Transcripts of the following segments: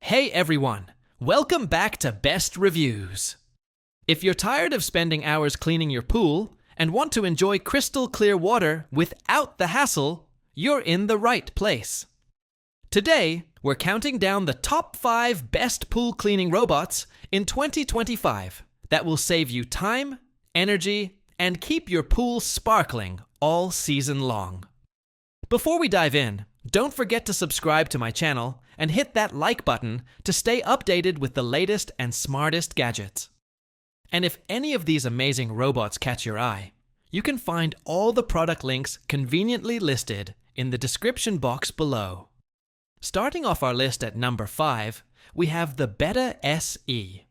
Hey everyone, welcome back to Best Reviews. If you're tired of spending hours cleaning your pool and want to enjoy crystal clear water without the hassle, you're in the right place. Today, we're counting down the top 5 best pool cleaning robots in 2025 that will save you time, energy, and keep your pool sparkling all season long. Before we dive in, don't forget to subscribe to my channel and hit that like button to stay updated with the latest and smartest gadgets. And if any of these amazing robots catch your eye, you can find all the product links conveniently listed in the description box below. Starting off our list at number 5, we have the Betta SE,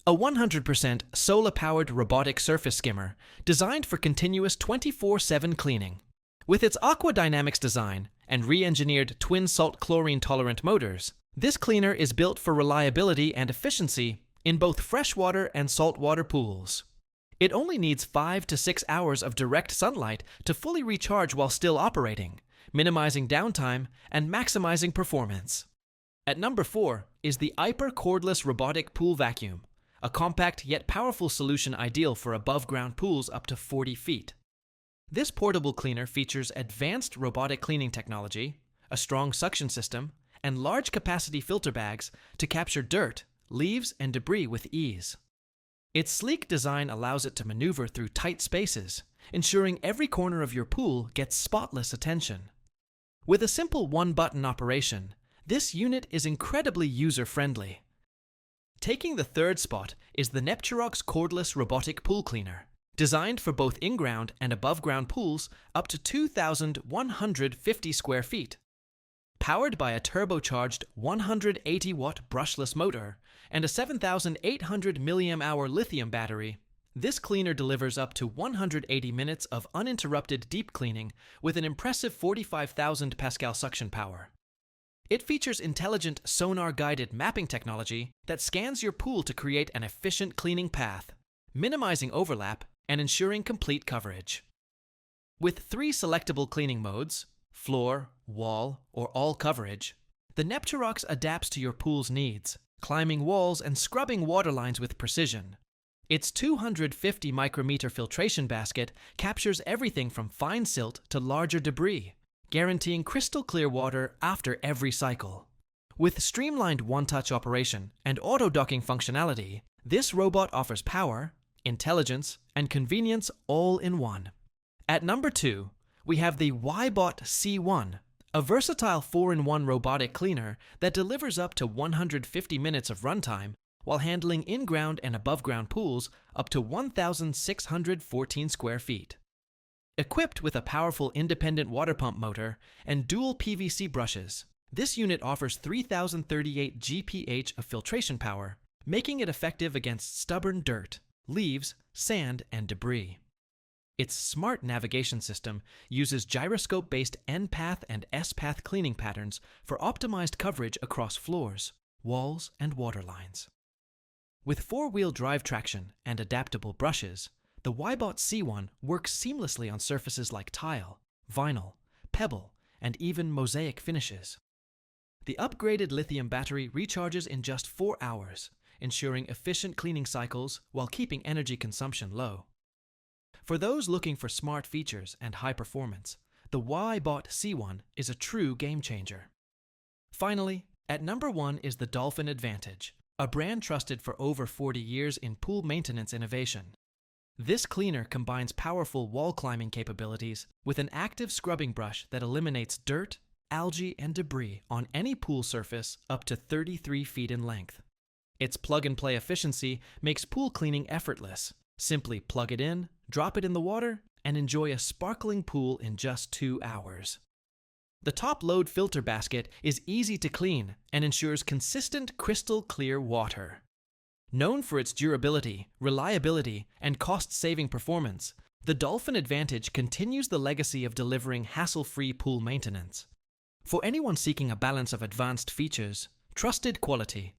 a 100% solar-powered robotic surface skimmer designed for continuous 24/7 cleaning. With its aquadynamics design and re-engineered twin salt chlorine tolerant motors, this cleaner is built for reliability and efficiency in both freshwater and saltwater pools. It only needs 5 to 6 hours of direct sunlight to fully recharge while still operating, minimizing downtime and maximizing performance. At number 4 is the AIPER cordless robotic pool vacuum, a compact yet powerful solution ideal for above-ground pools up to 40 feet. This portable cleaner features advanced robotic cleaning technology, a strong suction system, and large-capacity filter bags to capture dirt, leaves, and debris with ease. Its sleek design allows it to maneuver through tight spaces, ensuring every corner of your pool gets spotless attention. With a simple one-button operation, this unit is incredibly user-friendly. Taking the third spot is the Nepturox cordless robotic pool cleaner, designed for both in-ground and above-ground pools up to 2,150 square feet. Powered by a turbocharged 180-watt brushless motor and a 7,800 mAh lithium battery, this cleaner delivers up to 180 minutes of uninterrupted deep cleaning with an impressive 45,000 pascal suction power. It features intelligent sonar-guided mapping technology that scans your pool to create an efficient cleaning path, minimizing overlap and ensuring complete coverage. With 3 selectable cleaning modes, floor, wall, or all coverage, the Nepturox adapts to your pool's needs, climbing walls and scrubbing waterlines with precision. Its 250 micrometer filtration basket captures everything from fine silt to larger debris, guaranteeing crystal clear water after every cycle. With streamlined one-touch operation and auto-docking functionality, this robot offers power, intelligence, and convenience all in one. At number 2, we have the WYBOT C1, a versatile 4-in-1 robotic cleaner that delivers up to 150 minutes of runtime while handling in-ground and above-ground pools up to 1,614 square feet. Equipped with a powerful independent water pump motor and dual PVC brushes, this unit offers 3,038 GPH of filtration power, making it effective against stubborn dirt, leaves, sand, and debris. Its smart navigation system uses gyroscope-based N-path and S-path cleaning patterns for optimized coverage across floors, walls, and water lines. With 4-wheel drive traction and adaptable brushes, the WYBOT C1 works seamlessly on surfaces like tile, vinyl, pebble, and even mosaic finishes. The upgraded lithium battery recharges in just 4 hours, ensuring efficient cleaning cycles while keeping energy consumption low. For those looking for smart features and high performance, the WYBOT C1 is a true game changer. Finally, at number 1 is the Dolphin Advantage, a brand trusted for over 40 years in pool maintenance innovation. This cleaner combines powerful wall climbing capabilities with an active scrubbing brush that eliminates dirt, algae, and debris on any pool surface up to 33 feet in length. Its plug-and-play efficiency makes pool cleaning effortless. Simply plug it in, drop it in the water, and enjoy a sparkling pool in just 2 hours. The top-load filter basket is easy to clean and ensures consistent crystal clear water. Known for its durability, reliability, and cost-saving performance, the Dolphin Advantage continues the legacy of delivering hassle-free pool maintenance. For anyone seeking a balance of advanced features, trusted quality,